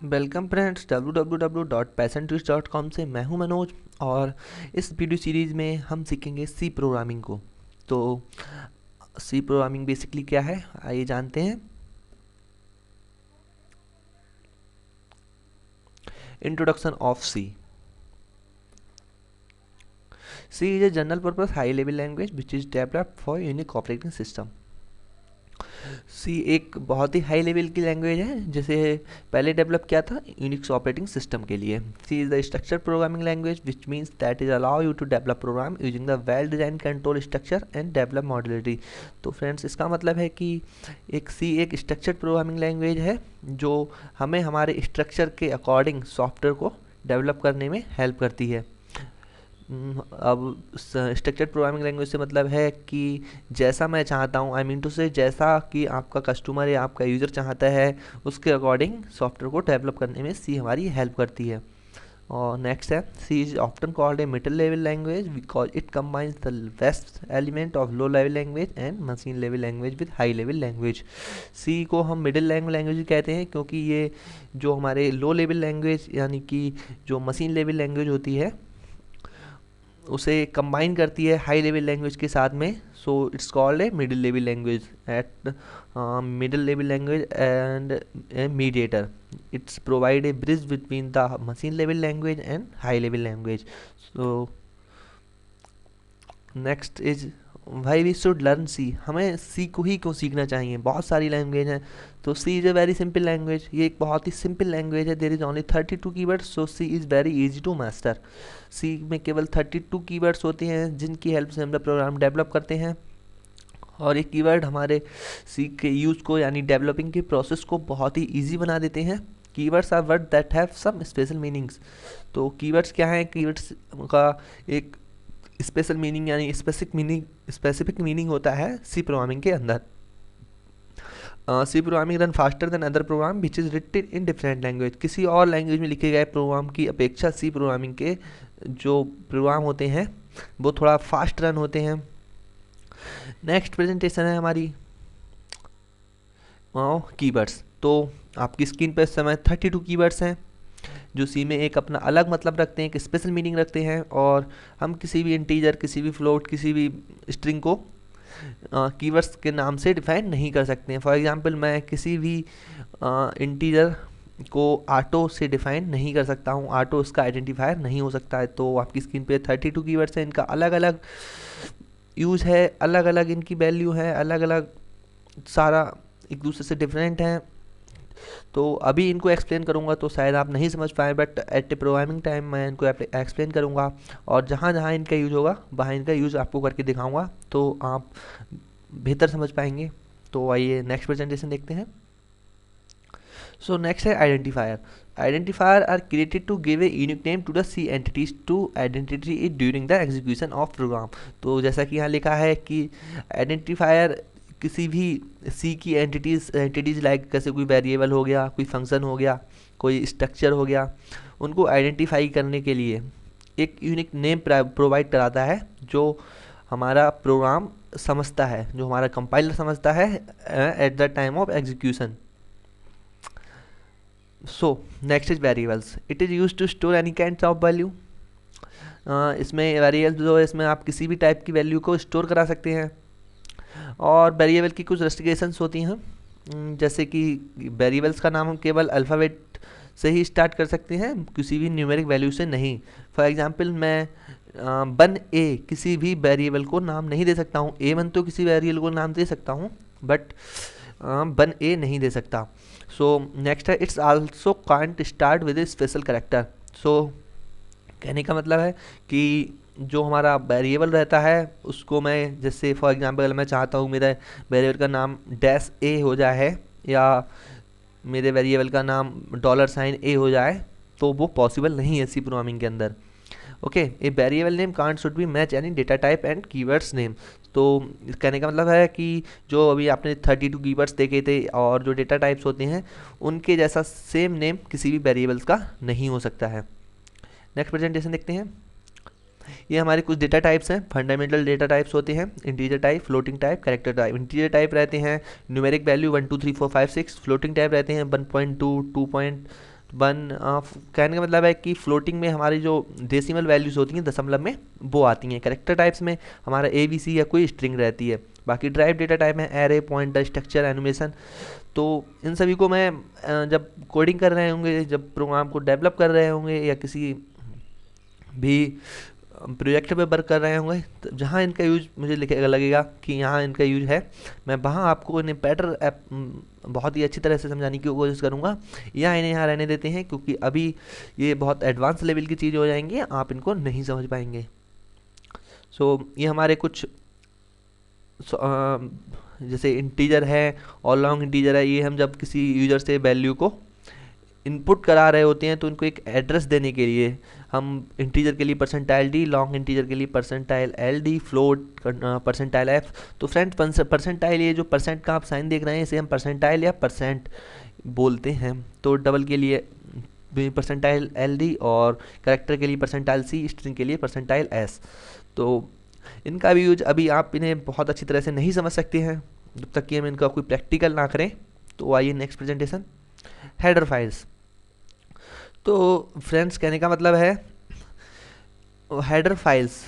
Welcome friends www.passiontwist.com से मैं हूं मनोज। और इस वीडियो सीरीज़ में हम सीखेंगे सी प्रोग्रामिंग को। तो सी प्रोग्रामिंग बेसिकली क्या है, आइए जानते हैं। Introduction of C. C is a general purpose high level language which is developed for Unix operating system. C एक बहुत ही हाई लेवल की लैंग्वेज है जिसे पहले डेवलप किया था यूनिक्स ऑपरेटिंग सिस्टम के लिए। C is the structure programming language which means that is allow you to develop program using the well design control structure and develop modularity. तो friends, इसका मतलब है कि एक सी एक स्ट्रक्चर्ड प्रोग्रामिंग लैंग्वेज है जो हमें हमारे स्ट्रक्चर के अकॉर्डिंग सॉफ्टवेयर को डेवलप करने में हेल्प करती है। अब स्ट्रक्चर्ड प्रोग्रामिंग लैंग्वेज से मतलब है कि जैसा मैं चाहता हूँ, आई मीन टू से जैसा कि आपका कस्टमर या आपका यूज़र चाहता है उसके अकॉर्डिंग सॉफ्टवेयर को डेवलप करने में सी हमारी हेल्प करती है। और नेक्स्ट है, C is often called a middle level language because it combines the best element of low level language and machine level language with high level language. C को हम मिडिल लैंग्वेज कहते हैं क्योंकि ये जो हमारे लो लेवल लैंग्वेज यानी कि जो मशीन लेवल लैंग्वेज होती है उसे कंबाइन करती है हाई लेवल लैंग्वेज के साथ में। So it's called a middle level language at middle level language and a mediator. It's provide a bridge between the machine level language and high level language. So next is why we should learn C. हमें C को ही क्यों सीखना चाहिए, बहुत सारी language हैं। तो C is a very simple language, ये एक बहुत ही सिंपल लैंग्वेज है। There is only 32 keywords, so C is very easy to master. C में केवल 32 कीवर्ड्स होते हैं जिनकी हेल्प से हम लोग प्रोग्राम डेवलप करते हैं। और ये कीवर्ड हमारे सी के यूज़ को यानी डेवलपिंग के प्रोसेस को बहुत ही ईजी बना देते हैं। Keywords are word that have some special meanings. तो कीवर्ड्स क्या हैं, कीवर्ड्स का एक स्पेशल मीनिंग यानी स्पेसिफिक मीनिंग होता है सी प्रोग्रामिंग के अंदर। C programming run faster than other program which is written in different language. किसी और लैंग्वेज में लिखे गए प्रोग्राम की अपेक्षा सी प्रोग्रामिंग के जो प्रोग्राम होते हैं वो थोड़ा फास्ट रन होते हैं। नेक्स्ट प्रेजेंटेशन है हमारी कीवर्ड्स। तो आपकी स्क्रीन पर इस समय 32 कीवर्ड्स हैं जो सी में एक अपना अलग मतलब रखते हैं, एक स्पेशल मीनिंग रखते हैं। और हम किसी भी इंटीजर, किसी भी फ्लोट, किसी भी स्ट्रिंग को कीवर्ड्स के नाम से डिफाइन नहीं कर सकते हैं। फॉर एग्जांपल, मैं किसी भी इंटीजर को आटो से डिफाइन नहीं कर सकता हूँ, आटो इसका आइडेंटिफायर नहीं हो सकता है। तो आपकी स्क्रीन पे 32 कीवर्ड्स हैं, इनका अलग अलग यूज़ है, अलग अलग इनकी वैल्यू है, अलग अलग सारा एक दूसरे से डिफरेंट हैं। तो अभी इनको एक्सप्लेन करूँगा तो शायद आप नहीं समझ पाए, but at A programming time मैं इनको एक्सप्लेन करूँगा और जहाँ जहाँ इनका यूज़ होगा वहाँ इनका यूज़ आपको करके दिखाऊँगा तो आप बेहतर समझ पाएंगे। तो आइए नेक्स्ट प्रेजेंटेशन देखते हैं। सो नेक्स्ट है identifier. Identifier are created to give a unique name to the C entities to identity it during the execution of program. तो जैसा कि यहाँ लिखा है कि आइडेंटिफायर किसी भी सी की एंटिटीज़ लाइक कैसे कोई वेरिएबल हो गया, कोई फंक्शन हो गया, कोई स्ट्रक्चर हो गया, उनको आइडेंटिफाई करने के लिए एक यूनिक नेम प्रोवाइड कराता है जो हमारा प्रोग्राम समझता है, जो हमारा कंपाइलर समझता है at the time of execution. So next is variables. It is use to store any kind of value. इसमें वेरिएबल्स जो है इसमें आप किसी भी टाइप की वैल्यू को स्टोर करा सकते हैं। और वेरिएबल की कुछ रेस्ट्रिक्शंस होती हैं, जैसे कि वेरिएबल्स का नाम हम केवल अल्फ़ाबेट से ही स्टार्ट कर सकते हैं, किसी भी न्यूमेरिक वैल्यू से नहीं। फॉर एग्जांपल, मैं वन ए किसी भी वेरिएबल को नाम नहीं दे सकता हूँ। ए वन तो किसी वेरिएबल को नाम दे सकता हूँ बट वन ए नहीं दे सकता। सो नेक्स्ट है, it's also can't start with a special character. So कहने का मतलब है कि जो हमारा वेरिएबल रहता है उसको मैं, जैसे फॉर एग्जांपल अगर मैं चाहता हूँ मेरे वेरिएबल का नाम डैश ए हो जाए या मेरे वेरिएबल का नाम $साइन ए हो जाए तो वो पॉसिबल नहीं है सी प्रोग्रामिंग के अंदर। Okay, a variable name can't should be match any data type and keywords name. तो कहने का मतलब है कि जो अभी आपने 32 कीवर्ड्स देखे थे और जो डेटा टाइप्स होते हैं उनके जैसा सेम नेम किसी भी वेरिएबल्स का नहीं हो सकता है। नेक्स्ट प्रेजेंटेशन देखते हैं। ये हमारे कुछ डेटा टाइप्स हैं, फंडामेंटल डेटा टाइप्स होते हैं। Integer type, floating type, character type. Integer type रहते हैं न्यूमेरिक वैल्यू 1 2 3 4 5 6। फ्लोटिंग टाइप रहते हैं 1.2, वन, कहने का मतलब है कि फ्लोटिंग में हमारी जो डेसिमल वैल्यूज़ होती हैं दशमलव में वो आती हैं। कैरेक्टर टाइप्स में हमारा ABC या कोई स्ट्रिंग रहती है। बाकी ड्राइव डेटा टाइप में एरे, पॉइंटर, स्ट्रक्चर, एनिमेशन। तो इन सभी को मैं जब कोडिंग कर रहे होंगे, जब प्रोग्राम को डेवलप कर रहे होंगे या किसी भी प्रोजेक्ट पे वर्क कर रहे होंगे, तो जहाँ इनका यूज मुझे लगेगा कि यहाँ इनका यूज है, मैं वहाँ आपको इन्हें बेटर ऐप बहुत ही अच्छी तरह से समझाने की कोशिश करूँगा। या इन्हें यहाँ रहने देते हैं क्योंकि अभी ये बहुत एडवांस लेवल की चीज़ हो जाएंगी, आप इनको नहीं समझ पाएंगे। ये हमारे कुछ जैसे इंटीजर है और लॉन्ग इंटीजर है, ये हम जब किसी यूजर से वैल्यू को इनपुट करा रहे होते हैं तो इनको एक एड्रेस देने के लिए हम इंटीजर के लिए %d, लॉन्ग इंटीजर के लिए %ld, फ्लोट %f। तो फ्रेंड्स परसेंटाइल, ये जो परसेंट का आप साइन देख रहे हैं इसे हम परसेंटाइल या परसेंट बोलते हैं। तो डबल के लिए %ld और करेक्टर के लिए %c, स्ट्रिंग के लिए %s। तो इनका भी यूज अभी आप इन्हें बहुत अच्छी तरह से नहीं समझ सकते हैं जब तक कि हम इनका कोई प्रैक्टिकल ना करें। तो आइए नेक्स्ट प्रेजेंटेशन, हेडर फाइल्स। तो फ्रेंड्स कहने का मतलब है header files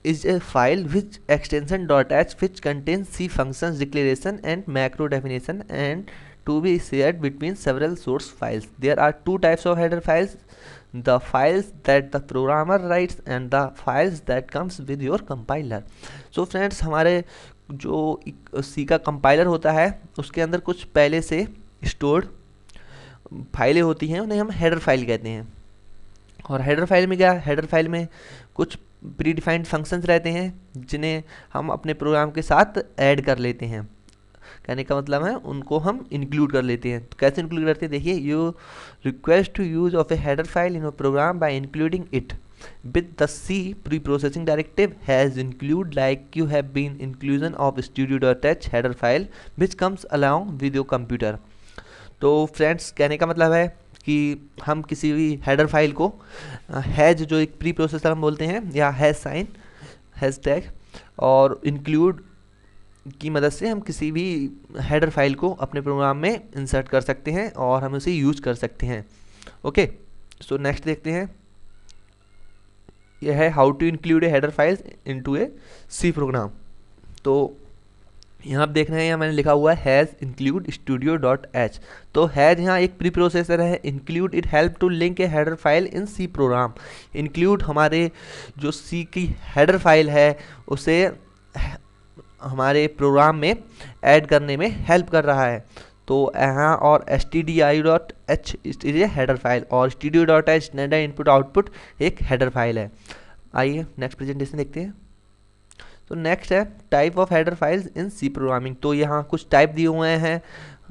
is a file which extension .h which contains C functions declaration and macro definition and to be shared between several source files. There are two types of header files: the files that the programmer writes and the files that comes with your compiler. So friends, हमारे जो C का compiler होता है उसके अंदर कुछ पहले से स्टोर्ड फाइलें होती हैं, उन्हें हम हेडर फाइल कहते हैं। और हेडर फाइल में क्या, हेडर फाइल में कुछ प्री डिफाइंड फंक्शंस रहते हैं जिन्हें हम अपने प्रोग्राम के साथ ऐड कर लेते हैं। कहने का मतलब है उनको हम इंक्लूड कर लेते हैं। तो कैसे इंक्लूड करते हैं, देखिए, you request to use of a header file in your program by including it with the C pre-processing directive has include like you have been inclusion of studio.h header file which comes along with your computer. तो friends कहने का मतलब है कि हम किसी भी header file को हैज, जो एक प्री प्रोसेसर हम बोलते हैं, या हैज साइन, हैज टैग और इंक्लूड की मदद से हम किसी भी हेडर फाइल को अपने प्रोग्राम में इंसर्ट कर सकते हैं और हम उसे यूज कर सकते हैं। ओके, सो नेक्स्ट देखते हैं, यह है how to include a header files into a C program. तो यहाँ आप देख रहे हैं, यहाँ मैंने लिखा हुआ है हैज़ इंक्लूड studio.h। तो हैज़ यहाँ एक प्री प्रोसेसर है, include it help to link a header file in C program. Include हमारे जो सी की हेडर फाइल है उसे हमारे प्रोग्राम में ऐड करने में हेल्प कर रहा है। तो यहाँ और stdio.h is a header file और studio.h स्टैंडर्ड इनपुट आउटपुट एक हेडर फाइल है। आइए नेक्स्ट प्रेजेंटेशन देखते हैं। तो नेक्स्ट है type of header files in C programming. तो यहाँ कुछ टाइप दिए हुए हैं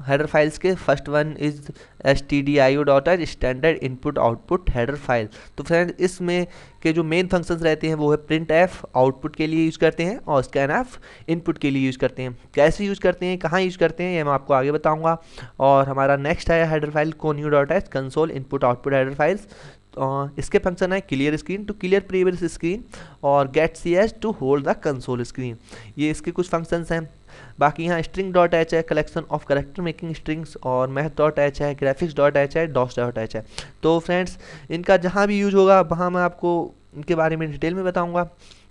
हेडर फाइल्स के। First one is stdio.h standard input output header file. तो फ्रेंड इसमें के जो मेन फंक्शंस रहते हैं वो है प्रिंट एफ आउटपुट के लिए यूज़ करते हैं और स्कैन एफ इनपुट के लिए यूज़ करते हैं। कैसे यूज़ करते हैं, कहाँ यूज़ करते हैं, ये मैं आपको आगे बताऊँगा। और हमारा नेक्स्ट है header file conio.h console input output header files. इसके फंक्शन है clear screen to clear previous screen और get cs to hold the console screen. ये इसके कुछ फंक्शंस हैं। बाकी यहाँ string.h है collection of character making strings और math.h है, graphics.h है, dos.h है। तो फ्रेंड्स इनका जहाँ भी यूज होगा वहाँ मैं आपको इनके बारे में डिटेल में बताऊँगा।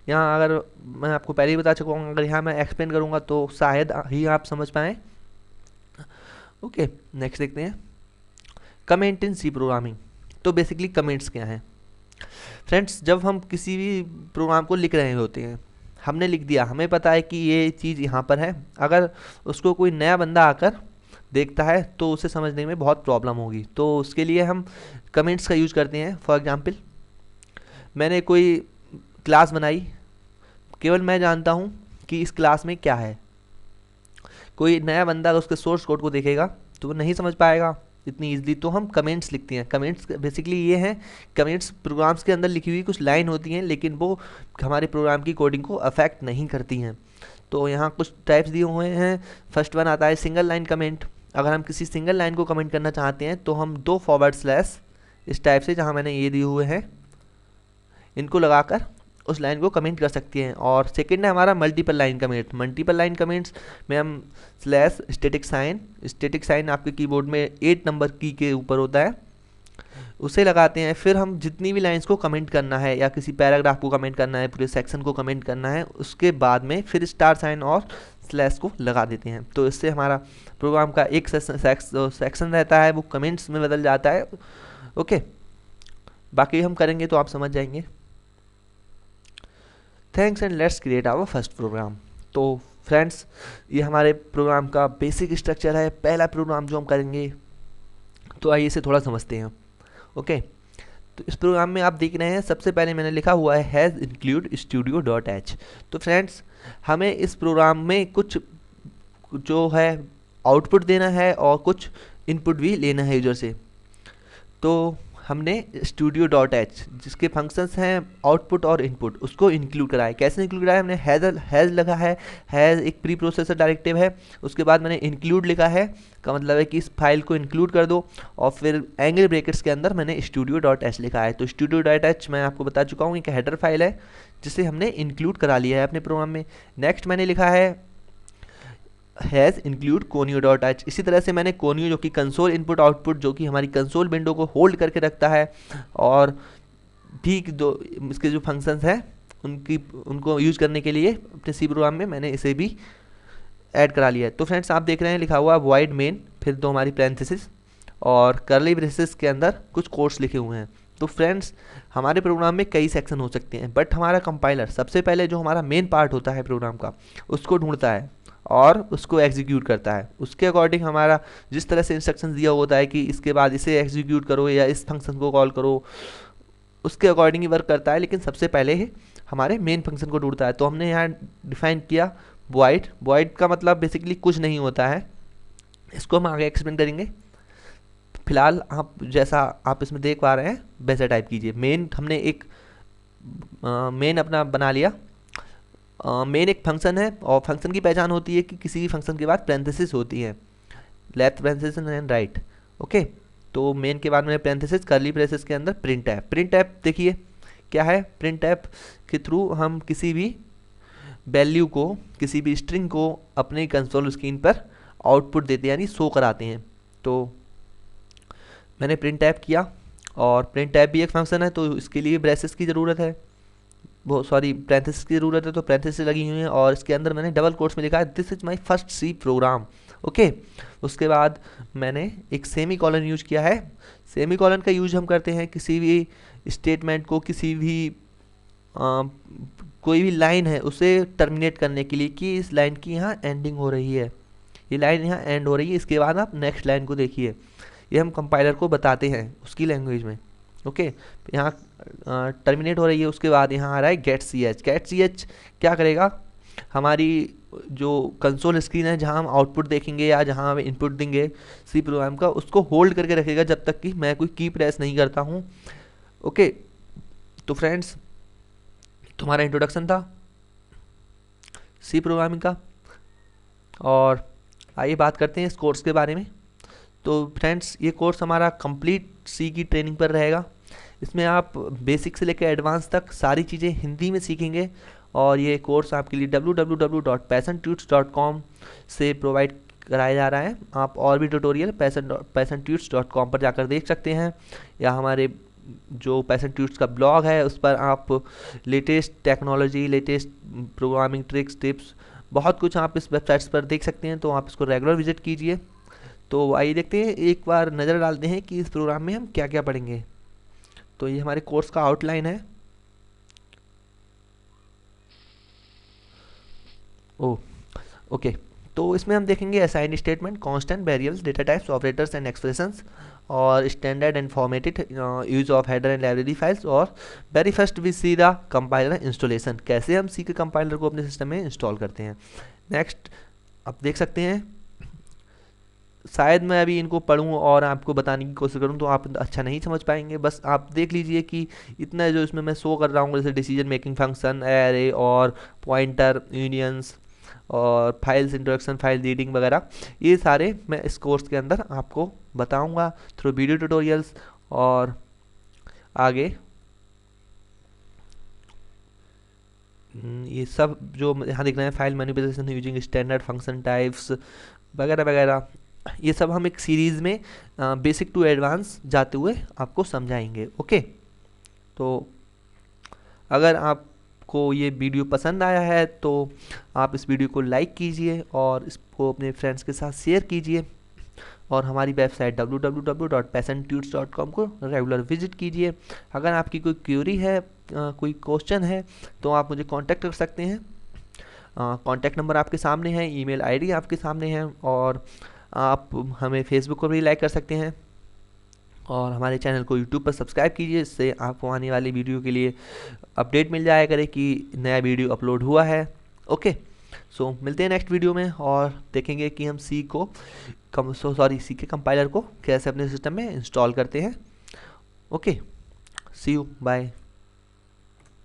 यहाँ अगर मैं आपको पहले ही बता चुका हूँ, अगर यहाँ मैं एक्सप्लेन करूँगा तो शायद ही आप समझ पाएँ। ओके, नेक्स्ट देखते हैं कमेंट इन सी प्रोग्रामिंग। तो बेसिकली कमेंट्स क्या हैं फ्रेंड्स, जब हम किसी भी प्रोग्राम को लिख रहे होते हैं, हमने लिख दिया, हमें पता है कि ये चीज़ यहाँ पर है, अगर उसको कोई नया बंदा आकर देखता है तो उसे समझने में बहुत प्रॉब्लम होगी। तो उसके लिए हम कमेंट्स का यूज़ करते हैं। फॉर एग्जांपल, मैंने कोई क्लास बनाई, केवल मैं जानता हूँ कि इस क्लास में क्या है। कोई नया बंदा अगर उसके सोर्स कोड को देखेगा तो वो नहीं समझ पाएगा इतनी ईजिली, तो हम कमेंट्स लिखते हैं। कमेंट्स बेसिकली ये हैं, कमेंट्स प्रोग्राम्स के अंदर लिखी हुई कुछ लाइन होती हैं लेकिन वो हमारे प्रोग्राम की कोडिंग को अफेक्ट नहीं करती हैं। तो यहाँ कुछ टाइप्स दिए हुए हैं। फर्स्ट वन आता है सिंगल लाइन कमेंट। अगर हम किसी सिंगल लाइन को कमेंट करना चाहते हैं तो हम 2 फॉरवर्ड स्लैश इस टाइप से, जहाँ मैंने ये दिए हुए हैं, इनको लगाकर उस लाइन को कमेंट कर सकती हैं। और सेकंड है हमारा multiple line comment. Multiple line comments में हम स्लैश स्टैटिक साइन आपके कीबोर्ड में 8 नंबर की के ऊपर होता है, उसे लगाते हैं। फिर हम जितनी भी लाइंस को कमेंट करना है या किसी पैराग्राफ को कमेंट करना है, पूरे सेक्शन को कमेंट करना है, उसके बाद में फिर स्टार साइन और स्लैश को लगा देते हैं। तो इससे हमारा प्रोग्राम का एक सेक्शन रहता है वो कमेंट्स में बदल जाता है। ओके, बाकी हम करेंगे तो आप समझ जाएंगे। Thanks and let's create our first program. तो फ्रेंड्स, ये हमारे प्रोग्राम का बेसिक स्ट्रक्चर है, पहला प्रोग्राम जो हम करेंगे। तो आइए इसे थोड़ा समझते हैं। ओके, तो इस प्रोग्राम में आप देख रहे हैं सबसे पहले मैंने लिखा हुआ है has include studio dot H. तो फ्रेंड्स, हमें इस प्रोग्राम में कुछ जो है आउटपुट देना है और कुछ इनपुट भी लेना है यूजर से। तो हमने स्टूडियो डॉट एच जिसके फंक्शंस हैं आउटपुट और इनपुट, उसको इंक्लूड कराया। कैसे इंक्लूड कराया? हमने हैज़ लगा है, हैज़ एक प्री प्रोसेसर डायरेक्टिव है, उसके बाद मैंने इंक्लूड लिखा है, का मतलब है कि इस फाइल को इंक्लूड कर दो, और फिर एंगल ब्रैकेट्स के अंदर मैंने स्टूडियो डॉट एच लिखा है। तो स्टूडियो डॉट एच मैं आपको बता चुका हूँ एक हेडर फाइल है जिसे हमने इंक्लूड करा लिया है अपने प्रोग्राम में। नेक्स्ट मैंने लिखा है has include conio dot H. इसी तरह से मैंने कोनियो जो कि कंसोल इनपुट आउटपुट जो कि हमारी कंसोल विंडो को होल्ड करके रखता है, और ठीक दो इसके जो फंक्शंस हैं उनको यूज करने के लिए अपने सी प्रोग्राम में मैंने इसे भी ऐड करा लिया है। तो फ्रेंड्स, आप देख रहे हैं लिखा हुआ वॉइड मेन, फिर दो हमारी पैरेंथेसिस और कर्ली ब्रेसेस के अंदर कुछ कोड्स लिखे हुए हैं। तो फ्रेंड्स, हमारे प्रोग्राम में कई सेक्शन हो सकते हैं, बट हमारा कंपाइलर सबसे पहले जो हमारा मेन पार्ट होता है प्रोग्राम का उसको ढूंढता है और उसको एग्जीक्यूट करता है। उसके अकॉर्डिंग हमारा जिस तरह से इंस्ट्रक्शन दिया होता है कि इसके बाद इसे एग्जीक्यूट करो या इस फंक्शन को कॉल करो, उसके अकॉर्डिंग ही वर्क करता है, लेकिन सबसे पहले ही हमारे मेन फंक्शन को ढूंढता है। तो हमने यहाँ डिफाइन किया वॉइड। वॉइड का मतलब बेसिकली कुछ नहीं होता है, इसको हम आगे एक्सप्लेन करेंगे। फिलहाल आप जैसा आप इसमें देख पा रहे हैं वैसा टाइप कीजिए। मेन हमने एक मेन अपना बना लिया। मेन एक फंक्शन है और फंक्शन की पहचान होती है कि किसी भी फंक्शन के बाद पैरेंथेसिस होती है, left parenthesis and right. Okay, तो मेन के बाद में पैरेंथेसिस कर्ली ब्रेसेस के अंदर प्रिंट ऐप। प्रिंट ऐप देखिए क्या है। प्रिंट ऐप के थ्रू हम किसी भी वैल्यू को, किसी भी स्ट्रिंग को अपने कंसोल स्क्रीन पर आउटपुट देते हैं, यानी शो कराते हैं। तो मैंने प्रिंट ऐप किया, और प्रिंट ऐप भी एक फंक्शन है, तो इसके लिए ब्रेसेस की ज़रूरत है, वो सॉरी पैरेंथेसिस की ज़रूरत है। तो पैरेंथेसिस लगी हुई है और इसके अंदर मैंने डबल कोट्स में लिखा है this is my first C program. Okay, उसके बाद मैंने एक सेमी कॉलन यूज किया है। सेमी कॉलन का यूज हम करते हैं किसी भी स्टेटमेंट को, किसी भी कोई भी लाइन है उसे टर्मिनेट करने के लिए कि इस लाइन की यहाँ एंडिंग हो रही है, ये लाइन यहाँ एंड हो रही है, इसके बाद आप नेक्स्ट लाइन को देखिए। ये हम कंपाइलर को बताते हैं उसकी लैंग्वेज में। ओके, यहाँ टर्मिनेट हो रही है, उसके बाद यहाँ आ रहा है गेट सी एच। गेट सी एच क्या करेगा? हमारी जो कंसोल स्क्रीन है जहाँ हम आउटपुट देखेंगे या जहाँ हम इनपुट देंगे सी प्रोग्राम का, उसको होल्ड करके रखेगा जब तक कि मैं कोई की प्रेस नहीं करता हूँ। ओके, तो फ्रेंड्स, तुम्हारा इंट्रोडक्शन था सी प्रोग्रामिंग का, और आइए बात करते हैं इस कोर्स के बारे में। तो फ्रेंड्स, ये कोर्स हमारा कंप्लीट सी की ट्रेनिंग पर रहेगा। इसमें आप बेसिक से लेकर एडवांस तक सारी चीज़ें हिंदी में सीखेंगे, और ये कोर्स आपके लिए www.passiontutes.com से प्रोवाइड कराया जा रहा है। आप और भी ट्यूटोरियल passiontutes.com पर जाकर देख सकते हैं, या हमारे जो पैशन ट्यूट्स का ब्लॉग है उस पर आप latest technology, latest programming tricks, tips, बहुत कुछ आप इस वेबसाइट्स पर देख सकते हैं। तो आप इसको रेगुलर विजिट कीजिए। तो आइए देखते हैं, एक बार नज़र डालते हैं कि इस प्रोग्राम में हम क्या क्या पढ़ेंगे। तो ये हमारे कोर्स का आउटलाइन है। ओके, तो इसमें हम देखेंगे assign statement, constant, variables, data types, operators and expressions, और standard and formatted use of header and library files, और very first we see the compiler installation, कैसे हम सी के कंपाइलर को अपने सिस्टम में इंस्टॉल करते हैं। नेक्स्ट आप देख सकते हैं, शायद मैं अभी इनको पढ़ूँ और आपको बताने की कोशिश करूँ तो आप अच्छा नहीं समझ पाएंगे। बस आप देख लीजिए कि इतना जो इसमें मैं शो कर रहा हूँ, जैसे डिसीजन मेकिंग फंक्शन, एरे और पॉइंटर, यूनियंस और फाइल्स इंट्रोडक्शन, फाइल रीडिंग वगैरह, ये सारे मैं इस कोर्स के अंदर आपको बताऊंगा थ्रू वीडियो ट्यूटोरियल्स। और आगे ये सब जो यहाँ दिख रहे हैं, file manipulation using standard function types वगैरह वगैरह, ये सब हम एक सीरीज़ में बेसिक टू एडवांस जाते हुए आपको समझाएंगे। ओके, तो अगर आपको ये वीडियो पसंद आया है तो आप इस वीडियो को लाइक कीजिए और इसको अपने फ्रेंड्स के साथ शेयर कीजिए, और हमारी वेबसाइट www.passiontutes.com को रेगुलर विजिट कीजिए। अगर आपकी कोई क्वेरी है, कोई क्वेश्चन है, तो आप मुझे कांटेक्ट कर सकते हैं। कांटेक्ट नंबर आपके सामने है, ईमेल आईडी आपके सामने है, और आप हमें फेसबुक पर भी लाइक कर सकते हैं, और हमारे चैनल को यूट्यूब पर सब्सक्राइब कीजिए। इससे आपको आने वाली वीडियो के लिए अपडेट मिल जाया करे कि नया वीडियो अपलोड हुआ है। ओके, सो मिलते हैं नेक्स्ट वीडियो में, और देखेंगे कि हम सी के कंपाइलर को कैसे अपने सिस्टम में इंस्टॉल करते हैं। Okay, see you, bye.